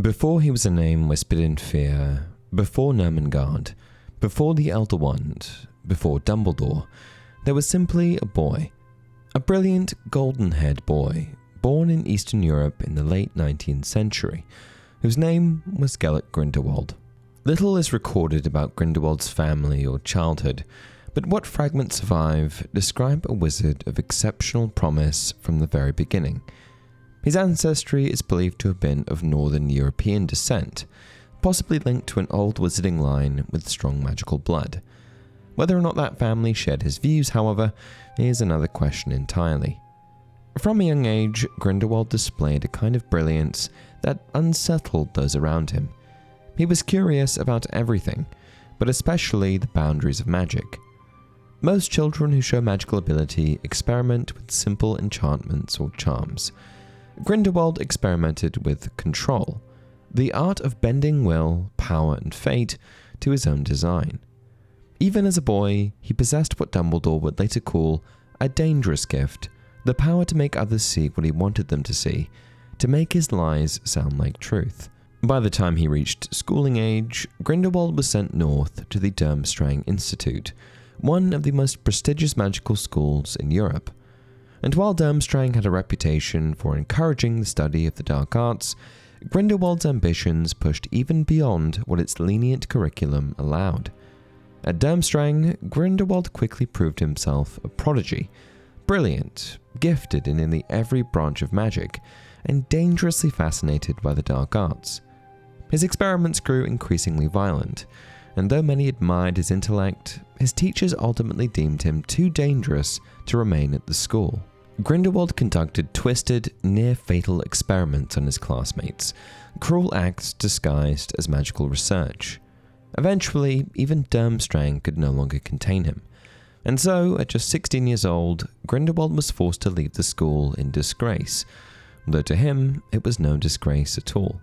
Before he was a name whispered in fear, before Nurmengard, before the Elder Wand, before Dumbledore, there was simply a boy. A brilliant, golden-haired boy, born in Eastern Europe in the late 19th century, whose name was Gellert Grindelwald. Little is recorded about Grindelwald's family or childhood, but what fragments survive describe a wizard of exceptional promise from the very beginning. His ancestry is believed to have been of Northern European descent, possibly linked to an old wizarding line with strong magical blood. Whether or not that family shared his views, however, is another question entirely. From a young age, Grindelwald displayed a kind of brilliance that unsettled those around him. He was curious about everything, but especially the boundaries of magic. Most children who show magical ability experiment with simple enchantments or charms. Grindelwald experimented with control, the art of bending will, power, and fate to his own design. Even as a boy, he possessed what Dumbledore would later call a dangerous gift, the power to make others see what he wanted them to see, to make his lies sound like truth. By the time he reached schooling age, Grindelwald was sent north to the Durmstrang Institute, one of the most prestigious magical schools in Europe. And while Durmstrang had a reputation for encouraging the study of the dark arts, Grindelwald's ambitions pushed even beyond what its lenient curriculum allowed. At Durmstrang, Grindelwald quickly proved himself a prodigy, brilliant, gifted in nearly every branch of magic, and dangerously fascinated by the dark arts. His experiments grew increasingly violent, and though many admired his intellect, his teachers ultimately deemed him too dangerous to remain at the school. Grindelwald conducted twisted, near-fatal experiments on his classmates, cruel acts disguised as magical research. Eventually, even Durmstrang could no longer contain him, and so, at just 16 years old, Grindelwald was forced to leave the school in disgrace, though to him, it was no disgrace at all.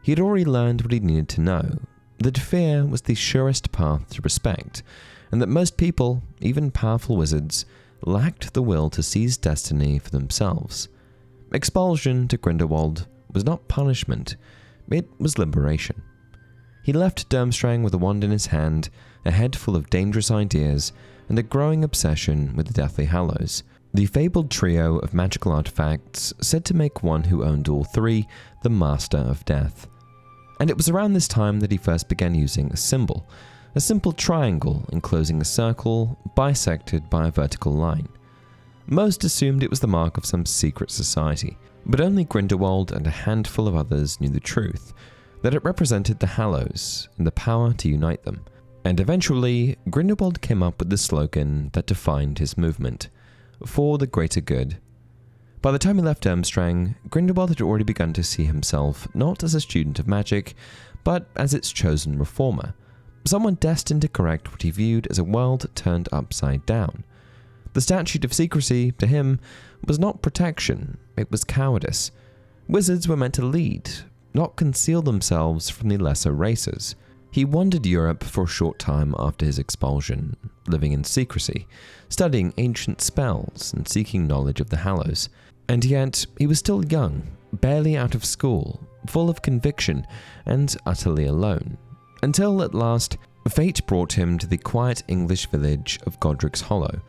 He had already learned what he needed to know, that fear was the surest path to respect, and that most people, even powerful wizards, lacked the will to seize destiny for themselves. Expulsion to Grindelwald was not punishment, it was liberation. He left Durmstrang with a wand in his hand, a head full of dangerous ideas, and a growing obsession with the Deathly Hallows, the fabled trio of magical artifacts said to make one who owned all three the Master of Death. And it was around this time that he first began using a symbol, a simple triangle enclosing a circle bisected by a vertical line. Most assumed it was the mark of some secret society, but only Grindelwald and a handful of others knew the truth, that it represented the Hallows and the power to unite them. And eventually, Grindelwald came up with the slogan that defined his movement, for the greater good. By the time he left Durmstrang, Grindelwald had already begun to see himself not as a student of magic, but as its chosen reformer, someone destined to correct what he viewed as a world turned upside down. The statute of secrecy, to him, was not protection, it was cowardice. Wizards were meant to lead, not conceal themselves from the lesser races. He wandered Europe for a short time after his expulsion, living in secrecy, studying ancient spells and seeking knowledge of the Hallows. And yet, he was still young, barely out of school, full of conviction, and utterly alone. Until, at last, fate brought him to the quiet English village of Godric's Hollow,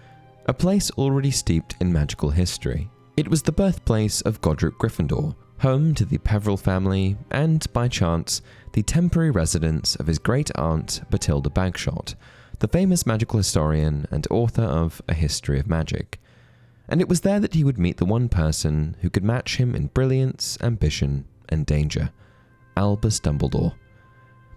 a place already steeped in magical history. It was the birthplace of Godric Gryffindor, home to the Peveril family, and, by chance, the temporary residence of his great-aunt Bathilda Bagshot, the famous magical historian and author of A History of Magic. And it was there that he would meet the one person who could match him in brilliance, ambition, and danger, Albus Dumbledore.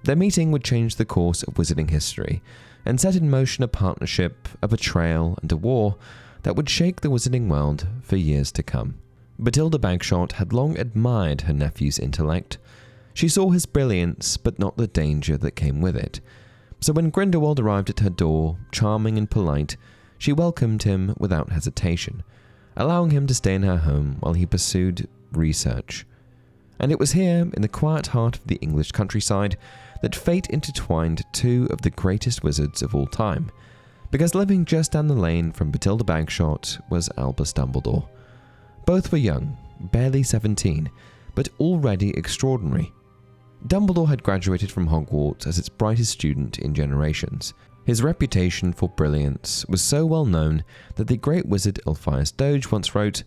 Their meeting would change the course of wizarding history, and set in motion a partnership, a betrayal, and a war that would shake the wizarding world for years to come. Bathilda Bagshot had long admired her nephew's intellect. She saw his brilliance, but not the danger that came with it. So when Grindelwald arrived at her door, charming and polite, she welcomed him without hesitation, allowing him to stay in her home while he pursued research. And it was here, in the quiet heart of the English countryside, that fate intertwined two of the greatest wizards of all time, because living just down the lane from Bathilda Bagshot was Albus Dumbledore. Both were young, barely 17, but already extraordinary. Dumbledore had graduated from Hogwarts as its brightest student in generations. His reputation for brilliance was so well known that the great wizard Ilphias Doge once wrote,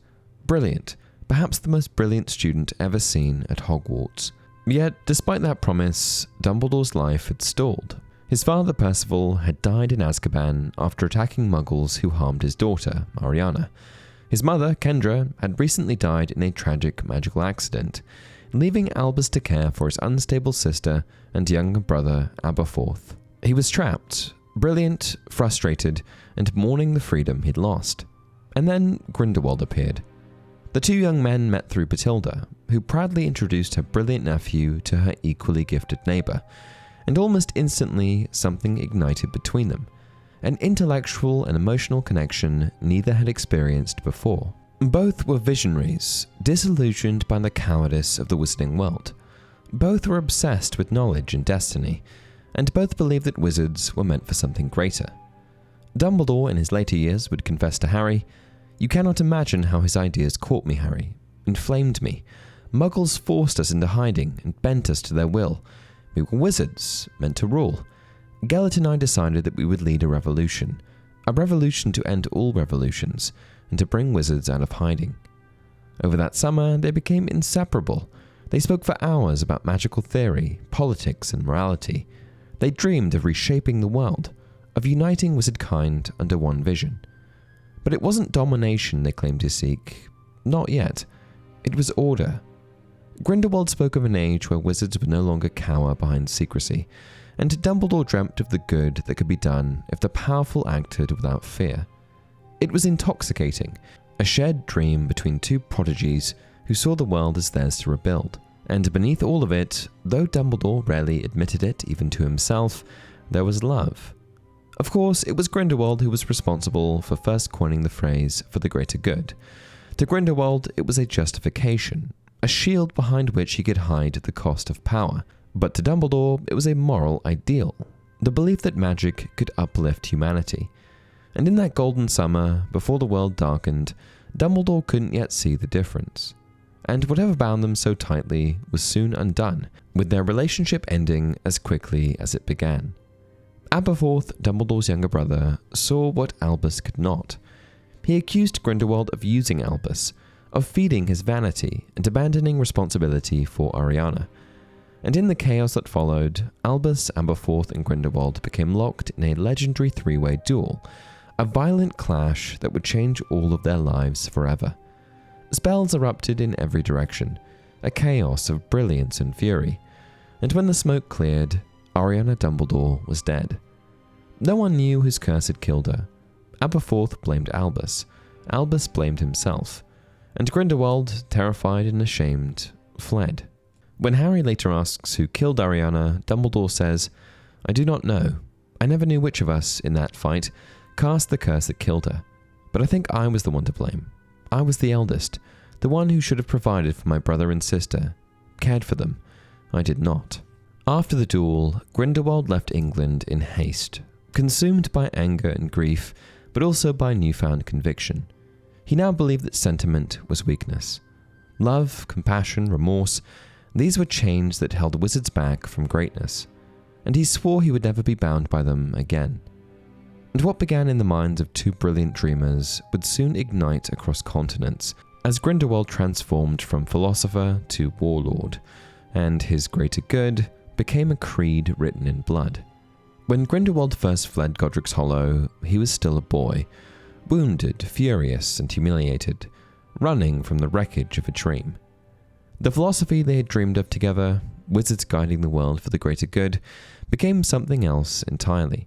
"Brilliant, perhaps the most brilliant student ever seen at Hogwarts." Yet, despite that promise, Dumbledore's life had stalled. His father Percival had died in Azkaban after attacking muggles who harmed his daughter, Ariana. His mother, Kendra, had recently died in a tragic magical accident, leaving Albus to care for his unstable sister and younger brother, Aberforth. He was trapped, brilliant, frustrated, and mourning the freedom he'd lost. And then Grindelwald appeared. The two young men met through Batilda, who proudly introduced her brilliant nephew to her equally gifted neighbour, and almost instantly something ignited between them, an intellectual and emotional connection neither had experienced before. Both were visionaries, disillusioned by the cowardice of the wizarding world. Both were obsessed with knowledge and destiny, and both believed that wizards were meant for something greater. Dumbledore in his later years would confess to Harry, "You cannot imagine how his ideas caught me, Harry, inflamed me. Muggles forced us into hiding and bent us to their will. We were wizards, meant to rule. Gellert and I decided that we would lead a revolution to end all revolutions, and to bring wizards out of hiding. Over that summer, they became inseparable. They spoke for hours about magical theory, politics, and morality. They dreamed of reshaping the world, of uniting wizardkind under one vision. But it wasn't domination they claimed to seek. Not yet. It was order. Grindelwald spoke of an age where wizards would no longer cower behind secrecy, and Dumbledore dreamt of the good that could be done if the powerful acted without fear. It was intoxicating, a shared dream between two prodigies who saw the world as theirs to rebuild. And beneath all of it, though Dumbledore rarely admitted it even to himself, there was love. Of course, it was Grindelwald who was responsible for first coining the phrase "for the greater good." To Grindelwald, it was a justification, a shield behind which he could hide the cost of power. But to Dumbledore, it was a moral ideal, the belief that magic could uplift humanity. And in that golden summer, before the world darkened, Dumbledore couldn't yet see the difference. And whatever bound them so tightly was soon undone, with their relationship ending as quickly as it began. Aberforth, Dumbledore's younger brother, saw what Albus could not. He accused Grindelwald of using Albus, of feeding his vanity and abandoning responsibility for Ariana. And in the chaos that followed, Albus, Aberforth, and Grindelwald became locked in a legendary three-way duel, a violent clash that would change all of their lives forever. Spells erupted in every direction, a chaos of brilliance and fury, and when the smoke cleared, Ariana Dumbledore was dead. No one knew whose curse had killed her. Aberforth blamed Albus, Albus blamed himself, and Grindelwald, terrified and ashamed, fled. When Harry later asks who killed Ariana, Dumbledore says, "I do not know. I never knew which of us, in that fight, cast the curse that killed her, but I think I was the one to blame. I was the eldest, the one who should have provided for my brother and sister, cared for them. I did not." After the duel, Grindelwald left England in haste, consumed by anger and grief, but also by newfound conviction. He now believed that sentiment was weakness. Love, compassion, remorse, these were chains that held wizards back from greatness, and he swore he would never be bound by them again. And what began in the minds of two brilliant dreamers would soon ignite across continents, as Grindelwald transformed from philosopher to warlord, and his greater good became a creed written in blood. When Grindelwald first fled Godric's Hollow, he was still a boy, wounded, furious, and humiliated, running from the wreckage of a dream. The philosophy they had dreamed of together, wizards guiding the world for the greater good, became something else entirely.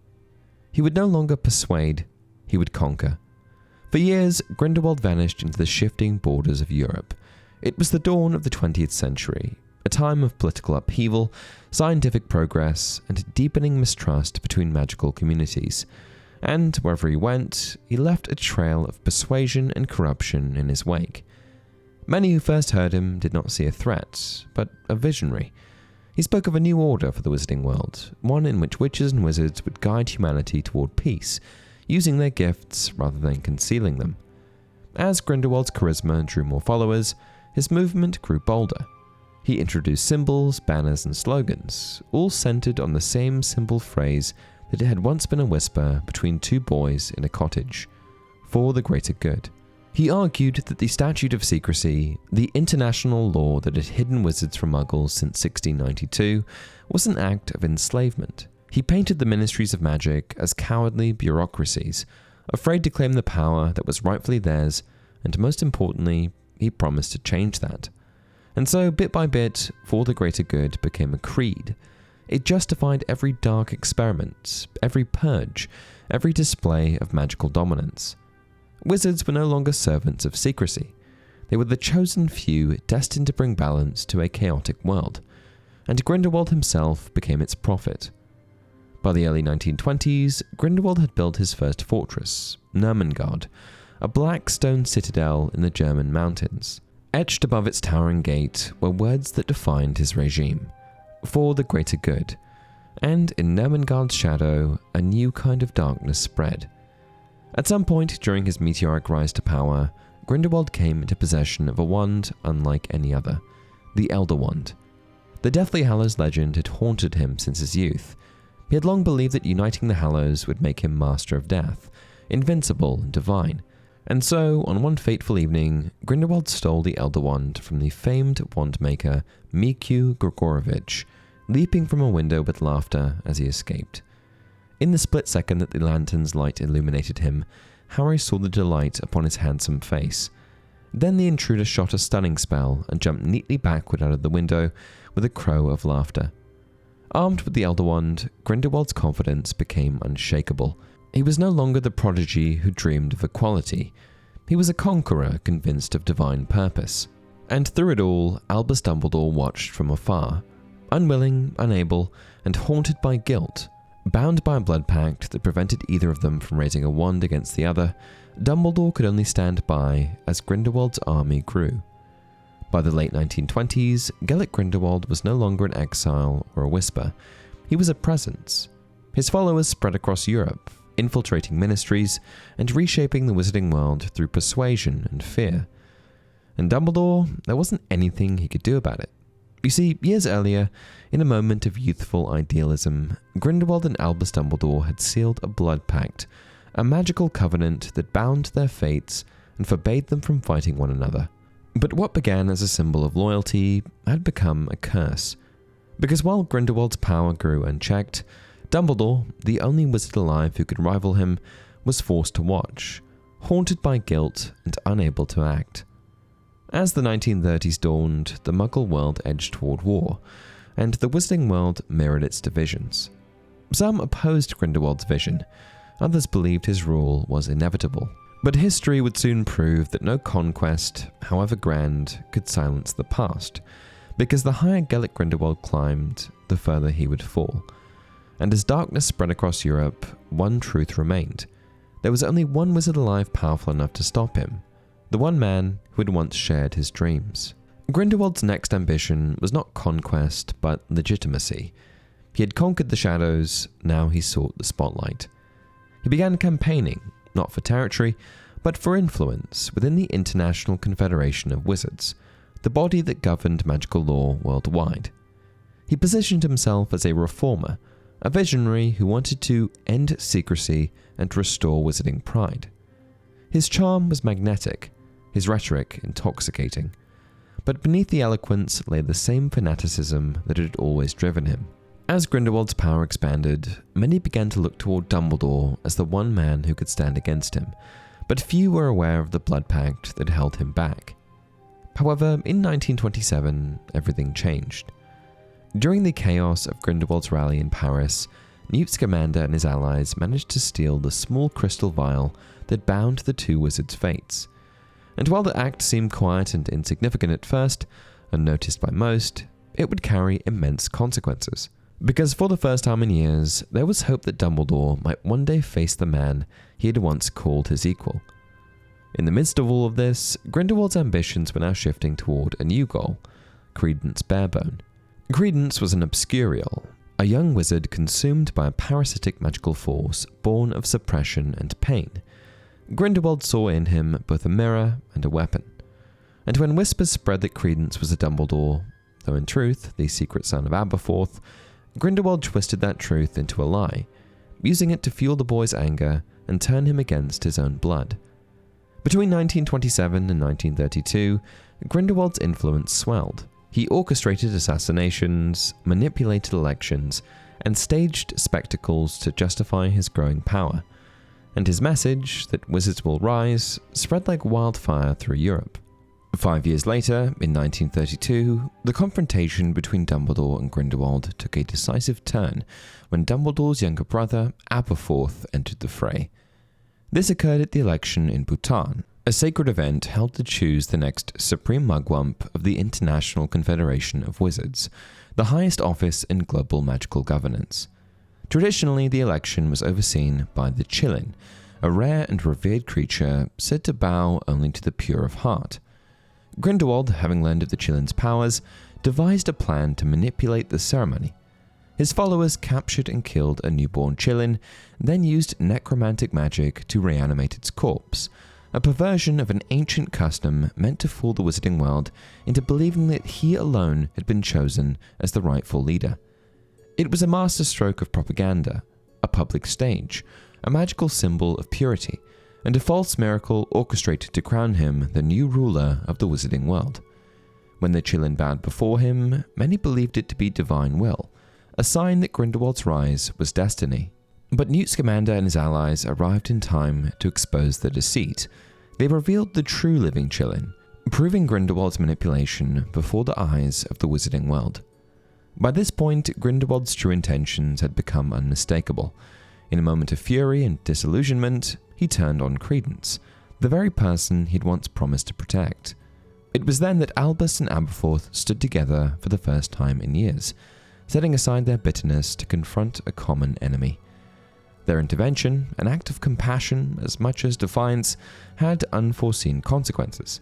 He would no longer persuade, he would conquer. For years, Grindelwald vanished into the shifting borders of Europe. It was the dawn of the 20th century, a time of political upheaval, scientific progress, and deepening mistrust between magical communities. And wherever he went, he left a trail of persuasion and corruption in his wake. Many who first heard him did not see a threat, but a visionary. He spoke of a new order for the wizarding world, one in which witches and wizards would guide humanity toward peace, using their gifts rather than concealing them. As Grindelwald's charisma drew more followers, his movement grew bolder. He introduced symbols, banners, and slogans, all centered on the same simple phrase that it had once been a whisper between two boys in a cottage: for the greater good. He argued that the Statute of Secrecy, the international law that had hidden wizards from muggles since 1692, was an act of enslavement. He painted the ministries of magic as cowardly bureaucracies, afraid to claim the power that was rightfully theirs, and most importantly, he promised to change that. And so, bit by bit, for the greater good became a creed. It justified every dark experiment, every purge, every display of magical dominance. Wizards were no longer servants of secrecy. They were the chosen few destined to bring balance to a chaotic world, and Grindelwald himself became its prophet. By the early 1920s, Grindelwald had built his first fortress, Nurmengard, a black stone citadel in the German mountains. Etched above its towering gate were words that defined his regime: for the greater good. And in Nurmengard's shadow, a new kind of darkness spread. At some point during his meteoric rise to power, Grindelwald came into possession of a wand unlike any other, the Elder Wand. The Deathly Hallows legend had haunted him since his youth. He had long believed that uniting the Hallows would make him Master of Death, invincible and divine. And so, on one fateful evening, Grindelwald stole the Elder Wand from the famed wand maker Miku Grigorovich, leaping from a window with laughter as he escaped. In the split second that the lantern's light illuminated him, Harry saw the delight upon his handsome face. Then the intruder shot a stunning spell and jumped neatly backward out of the window with a crow of laughter. Armed with the Elder Wand, Grindelwald's confidence became unshakable. He was no longer the prodigy who dreamed of equality. He was a conqueror convinced of divine purpose. And through it all, Albus Dumbledore watched from afar, unwilling, unable, and haunted by guilt. Bound by a blood pact that prevented either of them from raising a wand against the other, Dumbledore could only stand by as Grindelwald's army grew. By the late 1920s, Gellert Grindelwald was no longer an exile or a whisper. He was a presence. His followers spread across Europe, infiltrating ministries and reshaping the wizarding world through persuasion and fear. And Dumbledore, there wasn't anything he could do about it. You see, years earlier, in a moment of youthful idealism, Grindelwald and Albus Dumbledore had sealed a blood pact, a magical covenant that bound their fates and forbade them from fighting one another. But what began as a symbol of loyalty had become a curse. Because while Grindelwald's power grew unchecked, Dumbledore, the only wizard alive who could rival him, was forced to watch, haunted by guilt and unable to act. As the 1930s dawned, the Muggle world edged toward war, and the wizarding world mirrored its divisions. Some opposed Grindelwald's vision, others believed his rule was inevitable. But history would soon prove that no conquest, however grand, could silence the past, because the higher Gellert Grindelwald climbed, the further he would fall. And as darkness spread across Europe, one truth remained. There was only one wizard alive powerful enough to stop him, the one man who had once shared his dreams. Grindelwald's next ambition was not conquest, but legitimacy. He had conquered the shadows, now he sought the spotlight. He began campaigning, not for territory, but for influence within the International Confederation of Wizards, the body that governed magical law worldwide. He positioned himself as a reformer, a visionary who wanted to end secrecy and restore wizarding pride. His charm was magnetic, his rhetoric intoxicating, but beneath the eloquence lay the same fanaticism that had always driven him. As Grindelwald's power expanded, many began to look toward Dumbledore as the one man who could stand against him, but few were aware of the blood pact that held him back. However, in 1927, everything changed. During the chaos of Grindelwald's rally in Paris, Newt Scamander and his allies managed to steal the small crystal vial that bound the two wizards' fates. And while the act seemed quiet and insignificant at first, unnoticed by most, it would carry immense consequences. Because for the first time in years, there was hope that Dumbledore might one day face the man he had once called his equal. In the midst of all of this, Grindelwald's ambitions were now shifting toward a new goal, Credence Barebone. Credence was an obscurial, a young wizard consumed by a parasitic magical force born of suppression and pain. Grindelwald saw in him both a mirror and a weapon. And when whispers spread that Credence was a Dumbledore, though in truth the secret son of Aberforth, Grindelwald twisted that truth into a lie, using it to fuel the boy's anger and turn him against his own blood. Between 1927 and 1932, Grindelwald's influence swelled. He orchestrated assassinations, manipulated elections, and staged spectacles to justify his growing power. And his message, that wizards will rise, spread like wildfire through Europe. 5 years later, in 1932, the confrontation between Dumbledore and Grindelwald took a decisive turn when Dumbledore's younger brother, Aberforth, entered the fray. This occurred at the election in Bhutan, a sacred event held to choose the next Supreme Mugwump of the International Confederation of Wizards, the highest office in global magical governance. Traditionally, the election was overseen by the Qilin, a rare and revered creature said to bow only to the pure of heart. Grindelwald, having learned of the Qilin's powers, devised a plan to manipulate the ceremony. His followers captured and killed a newborn Qilin, then used necromantic magic to reanimate its corpse, a perversion of an ancient custom meant to fool the wizarding world into believing that he alone had been chosen as the rightful leader. It was a masterstroke of propaganda, a public stage, a magical symbol of purity, and a false miracle orchestrated to crown him the new ruler of the wizarding world. When the Qilin bowed before him, many believed it to be divine will, a sign that Grindelwald's rise was destiny. But Newt Scamander and his allies arrived in time to expose the deceit. They revealed the true living Qilin, proving Grindelwald's manipulation before the eyes of the wizarding world. By this point, Grindelwald's true intentions had become unmistakable. In a moment of fury and disillusionment, he turned on Credence, the very person he'd once promised to protect. It was then that Albus and Aberforth stood together for the first time in years, setting aside their bitterness to confront a common enemy. Their intervention, an act of compassion as much as defiance, had unforeseen consequences.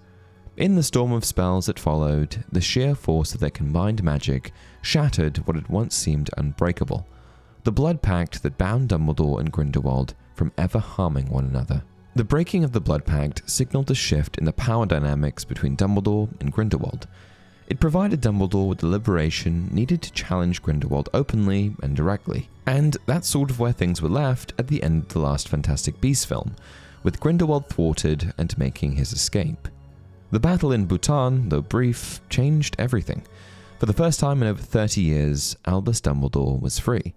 In the storm of spells that followed, the sheer force of their combined magic shattered what had once seemed unbreakable, the blood pact that bound Dumbledore and Grindelwald from ever harming one another. The breaking of the blood pact signaled a shift in the power dynamics between Dumbledore and Grindelwald. It provided Dumbledore with the liberation needed to challenge Grindelwald openly and directly, and that's sort of where things were left at the end of the last Fantastic Beasts film, with Grindelwald thwarted and making his escape. The battle in Bhutan, though brief, changed everything. For the first time in over 30 years, Albus Dumbledore was free.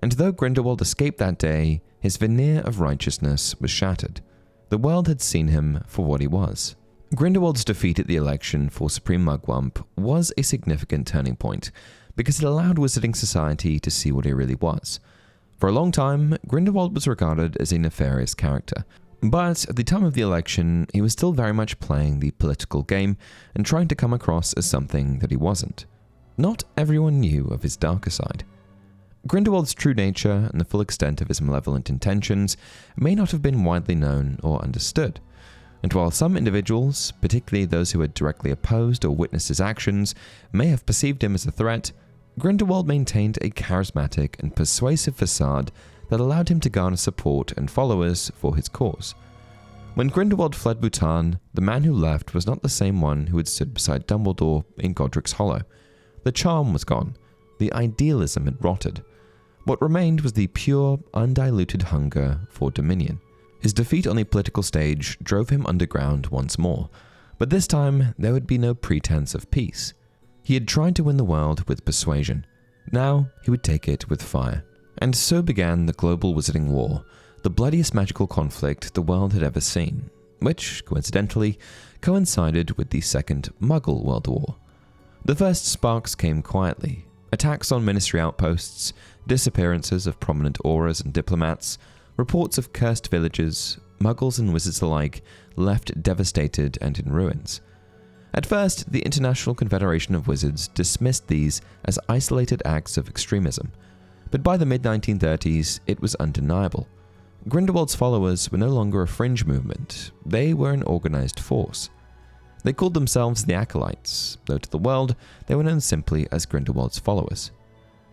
And though Grindelwald escaped that day, his veneer of righteousness was shattered. The world had seen him for what he was. Grindelwald's defeat at the election for Supreme Mugwump was a significant turning point, because it allowed Wizarding Society to see what he really was. For a long time, Grindelwald was regarded as a nefarious character, but at the time of the election, he was still very much playing the political game and trying to come across as something that he wasn't. Not everyone knew of his darker side. Grindelwald's true nature and the full extent of his malevolent intentions may not have been widely known or understood. And while some individuals, particularly those who had directly opposed or witnessed his actions, may have perceived him as a threat, Grindelwald maintained a charismatic and persuasive facade that allowed him to garner support and followers for his cause. When Grindelwald fled Bhutan, the man who left was not the same one who had stood beside Dumbledore in Godric's Hollow. The charm was gone. The idealism had rotted. What remained was the pure, undiluted hunger for dominion. His defeat on the political stage drove him underground once more, but this time there would be no pretense of peace. He had tried to win the world with persuasion. Now he would take it with fire. And so began the global Wizarding War, the bloodiest magical conflict the world had ever seen, which, coincidentally, coincided with the Second Muggle World War. The first sparks came quietly. Attacks on ministry outposts, disappearances of prominent aurors and diplomats, reports of cursed villages, Muggles and wizards alike left devastated and in ruins. At first, the International Confederation of Wizards dismissed these as isolated acts of extremism, but by the mid-1930s, it was undeniable. Grindelwald's followers were no longer a fringe movement, they were an organized force. They called themselves the Acolytes, though to the world, they were known simply as Grindelwald's followers.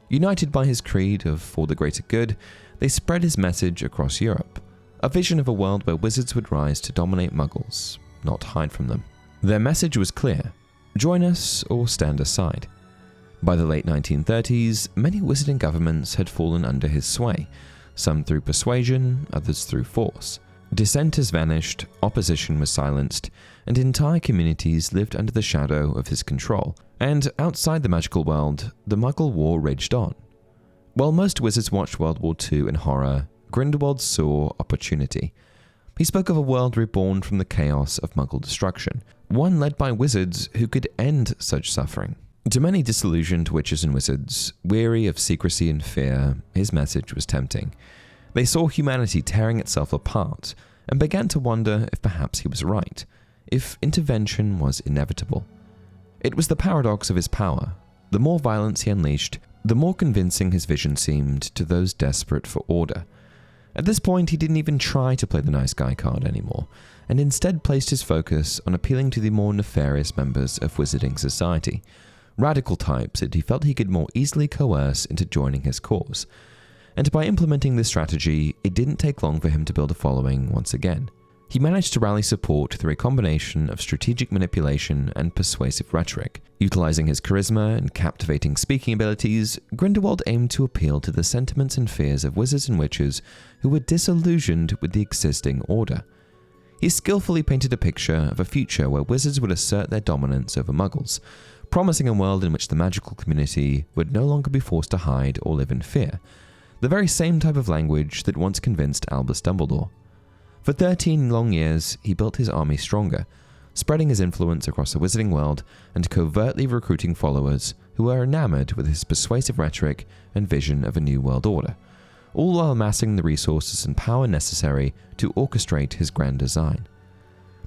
United by his creed of for the greater good, they spread his message across Europe, a vision of a world where wizards would rise to dominate Muggles, not hide from them. Their message was clear: join us or stand aside. By the late 1930s, many wizarding governments had fallen under his sway, some through persuasion, others through force. Dissent has vanished, opposition was silenced, and entire communities lived under the shadow of his control. And outside the magical world, the Muggle War raged on. While most wizards watched World War II in horror, Grindelwald saw opportunity. He spoke of a world reborn from the chaos of Muggle destruction, one led by wizards who could end such suffering. To many disillusioned witches and wizards, weary of secrecy and fear, his message was tempting. They saw humanity tearing itself apart and began to wonder if perhaps he was right, if intervention was inevitable. It was the paradox of his power. The more violence he unleashed, the more convincing his vision seemed to those desperate for order. At this point, he didn't even try to play the nice guy card anymore, and instead placed his focus on appealing to the more nefarious members of wizarding society, radical types that he felt he could more easily coerce into joining his cause. And by implementing this strategy, it didn't take long for him to build a following once again. He managed to rally support through a combination of strategic manipulation and persuasive rhetoric. Utilizing his charisma and captivating speaking abilities, Grindelwald aimed to appeal to the sentiments and fears of wizards and witches who were disillusioned with the existing order. He skillfully painted a picture of a future where wizards would assert their dominance over muggles, promising a world in which the magical community would no longer be forced to hide or live in fear, the very same type of language that once convinced Albus Dumbledore. For 13 long years, he built his army stronger, spreading his influence across the wizarding world and covertly recruiting followers who were enamored with his persuasive rhetoric and vision of a new world order, all while amassing the resources and power necessary to orchestrate his grand design.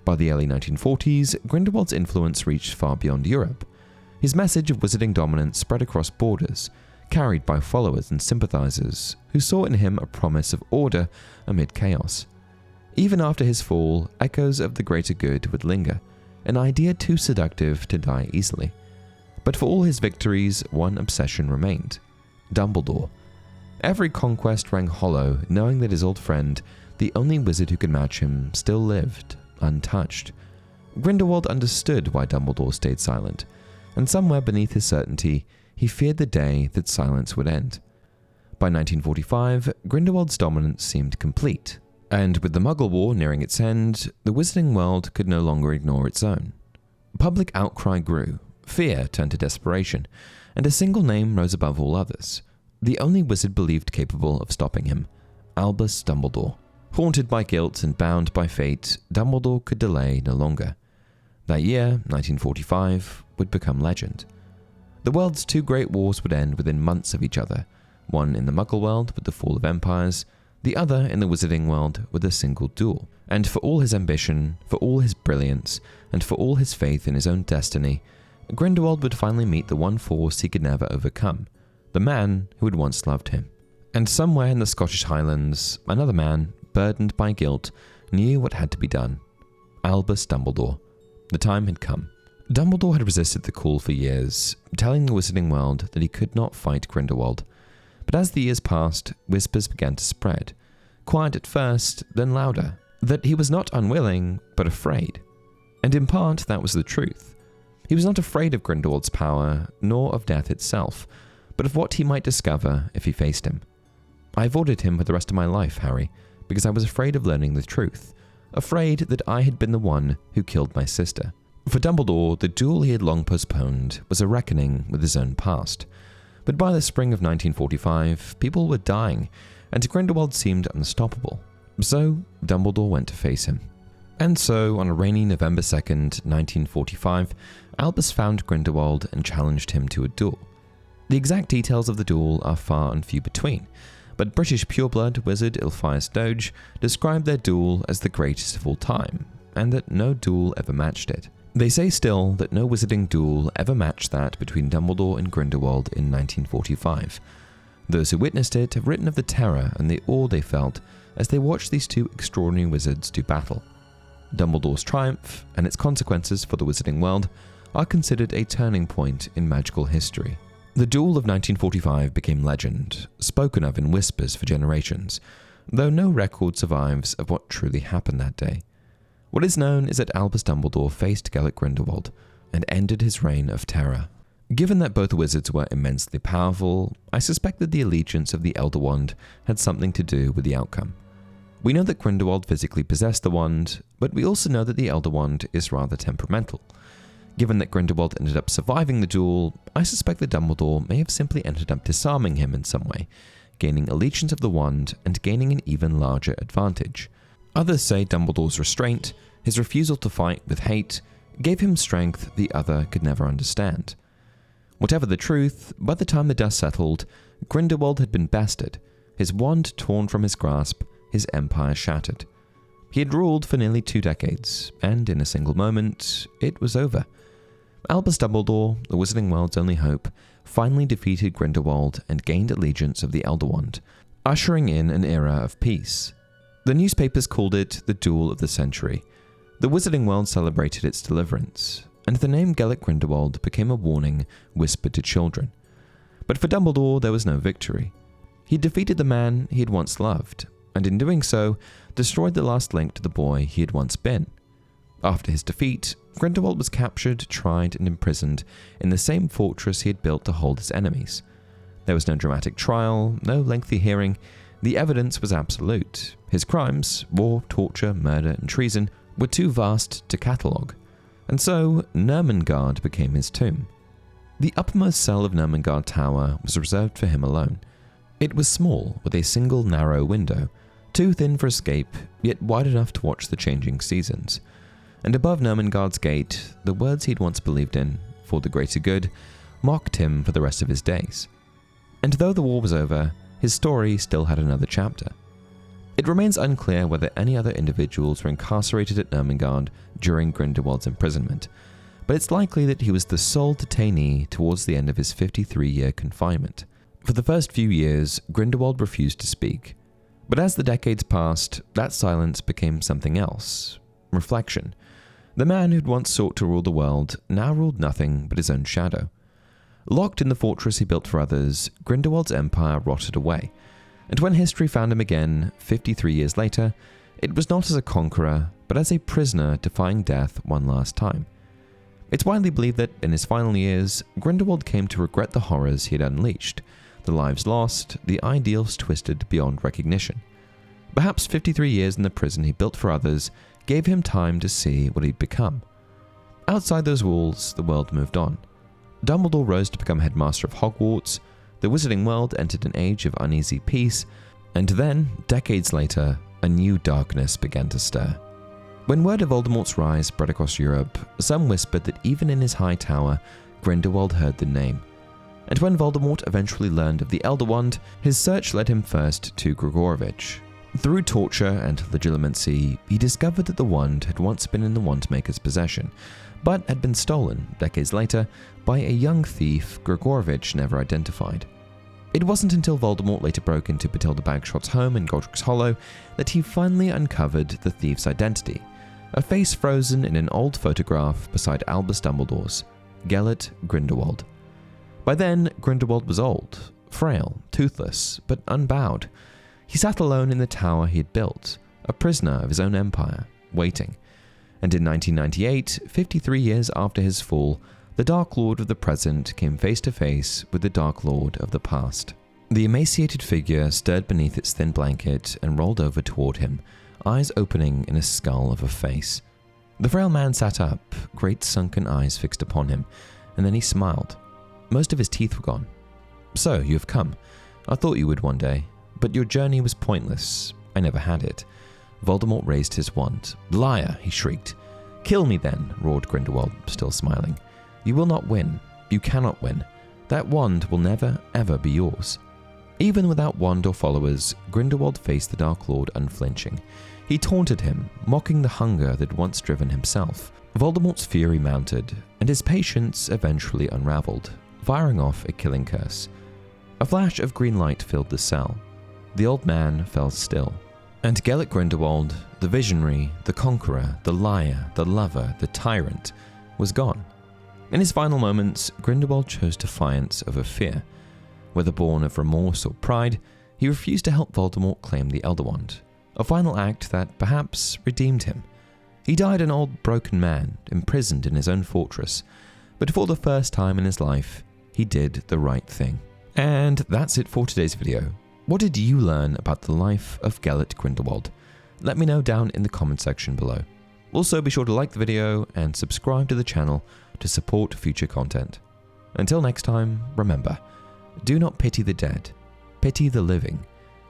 By the early 1940s, Grindelwald's influence reached far beyond Europe. His message of wizarding dominance spread across borders, carried by followers and sympathizers who saw in him a promise of order amid chaos. Even after his fall, echoes of the greater good would linger, an idea too seductive to die easily. But for all his victories, one obsession remained: Dumbledore. Every conquest rang hollow, knowing that his old friend, the only wizard who could match him, still lived, untouched. Grindelwald understood why Dumbledore stayed silent, and somewhere beneath his certainty, he feared the day that silence would end. By 1945, Grindelwald's dominance seemed complete, and with the Muggle War nearing its end, the wizarding world could no longer ignore its own. Public outcry grew, fear turned to desperation, and a single name rose above all others, the only wizard believed capable of stopping him: Albus Dumbledore. Haunted by guilt and bound by fate, Dumbledore could delay no longer. That year, 1945, would become legend. The world's two great wars would end within months of each other, one in the Muggle world with the fall of empires, the other in the wizarding world with a single duel. And for all his ambition, for all his brilliance, and for all his faith in his own destiny, Grindelwald would finally meet the one force he could never overcome, the man who had once loved him. And somewhere in the Scottish Highlands, another man, burdened by guilt, knew what had to be done: Albus Dumbledore. The time had come. Dumbledore had resisted the call for years, telling the wizarding world that he could not fight Grindelwald. But as the years passed, whispers began to spread, quiet at first, then louder, that he was not unwilling, but afraid. And in part, that was the truth. He was not afraid of Grindelwald's power, nor of death itself, but of what he might discover if he faced him. I avoided him for the rest of my life, Harry, because I was afraid of learning the truth, afraid that I had been the one who killed my sister. For Dumbledore, the duel he had long postponed was a reckoning with his own past. But by the spring of 1945, people were dying, and Grindelwald seemed unstoppable. So Dumbledore went to face him. And so, on a rainy November 2nd, 1945, Albus found Grindelwald and challenged him to a duel. The exact details of the duel are far and few between, but British pureblood wizard Ilfias Doge described their duel as the greatest of all time, and that no duel ever matched it. They say still that no wizarding duel ever matched that between Dumbledore and Grindelwald in 1945. Those who witnessed it have written of the terror and the awe they felt as they watched these two extraordinary wizards do battle. Dumbledore's triumph and its consequences for the wizarding world are considered a turning point in magical history. The duel of 1945 became legend, spoken of in whispers for generations, though no record survives of what truly happened that day. What is known is that Albus Dumbledore faced Gellert Grindelwald and ended his reign of terror. Given that both wizards were immensely powerful, I suspect that the allegiance of the Elder Wand had something to do with the outcome. We know that Grindelwald physically possessed the wand, but we also know that the Elder Wand is rather temperamental. Given that Grindelwald ended up surviving the duel, I suspect that Dumbledore may have simply ended up disarming him in some way, gaining allegiance of the wand and gaining an even larger advantage. Others say Dumbledore's restraint, his refusal to fight with hate, gave him strength the other could never understand. Whatever the truth, by the time the dust settled, Grindelwald had been bested, his wand torn from his grasp, his empire shattered. He had ruled for nearly 2 decades, and in a single moment, it was over. Albus Dumbledore, the Wizarding World's only hope, finally defeated Grindelwald and gained allegiance of the Elder Wand, ushering in an era of peace. The newspapers called it the Duel of the Century. The Wizarding World celebrated its deliverance, and the name Gellert Grindelwald became a warning whispered to children. But for Dumbledore, there was no victory. He defeated the man he had once loved, and in doing so, destroyed the last link to the boy he had once been. After his defeat, Grindelwald was captured, tried, and imprisoned in the same fortress he had built to hold his enemies. There was no dramatic trial, no lengthy hearing. The evidence was absolute. His crimes, war, torture, murder, and treason, were too vast to catalogue. And so, Nurmengard became his tomb. The uppermost cell of Nurmengard Tower was reserved for him alone. It was small, with a single narrow window, too thin for escape, yet wide enough to watch the changing seasons. And above Nurmengard's gate, the words he'd once believed in, for the greater good, mocked him for the rest of his days. And though the war was over, his story still had another chapter. It remains unclear whether any other individuals were incarcerated at Nurmengard during Grindelwald's imprisonment, but it's likely that he was the sole detainee towards the end of his 53-year confinement. For the first few years, Grindelwald refused to speak, but as the decades passed, that silence became something else: reflection. The man who'd once sought to rule the world now ruled nothing but his own shadow. Locked in the fortress he built for others, Grindelwald's empire rotted away, and when history found him again, 53 years later, it was not as a conqueror, but as a prisoner defying death one last time. It's widely believed that, in his final years, Grindelwald came to regret the horrors he had unleashed, the lives lost, the ideals twisted beyond recognition. Perhaps 53 years in the prison he built for others gave him time to see what he'd become. Outside those walls, the world moved on. Dumbledore rose to become headmaster of Hogwarts, the Wizarding World entered an age of uneasy peace, and then, decades later, a new darkness began to stir. When word of Voldemort's rise spread across Europe, some whispered that even in his high tower, Grindelwald heard the name. And when Voldemort eventually learned of the Elder Wand, his search led him first to Gregorovitch. Through torture and legilimency, he discovered that the wand had once been in the Wandmaker's possession, but had been stolen, decades later, by a young thief Gregorovitch never identified. It wasn't until Voldemort later broke into Bathilda Bagshot's home in Godric's Hollow that he finally uncovered the thief's identity, a face frozen in an old photograph beside Albus Dumbledore's, Gellert Grindelwald. By then, Grindelwald was old, frail, toothless, but unbowed. He sat alone in the tower he had built, a prisoner of his own empire, waiting. And in 1998, 53 years after his fall, the Dark Lord of the present came face to face with the Dark Lord of the past. The emaciated figure stirred beneath its thin blanket and rolled over toward him, eyes opening in a skull of a face. The frail man sat up, great sunken eyes fixed upon him, and then he smiled. Most of his teeth were gone. "So, you have come. I thought you would one day. But your journey was pointless. I never had it." Voldemort raised his wand. "Liar!" he shrieked. "Kill me then," roared Grindelwald, still smiling. "You will not win. You cannot win. That wand will never, ever be yours." Even without wand or followers, Grindelwald faced the Dark Lord unflinching. He taunted him, mocking the hunger that had once driven himself. Voldemort's fury mounted, and his patience eventually unraveled, firing off a killing curse. A flash of green light filled the cell. The old man fell still, and Gellert Grindelwald, the visionary, the conqueror, the liar, the lover, the tyrant, was gone. In his final moments, Grindelwald chose defiance over fear. Whether born of remorse or pride, he refused to help Voldemort claim the Elder Wand, a final act that perhaps redeemed him. He died an old broken man, imprisoned in his own fortress, but for the first time in his life, he did the right thing. And that's it for today's video. What did you learn about the life of Gellert Grindelwald? Let me know down in the comment section below. Also, be sure to like the video and subscribe to the channel to support future content. Until next time, remember, do not pity the dead, pity the living,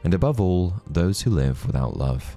and above all, those who live without love.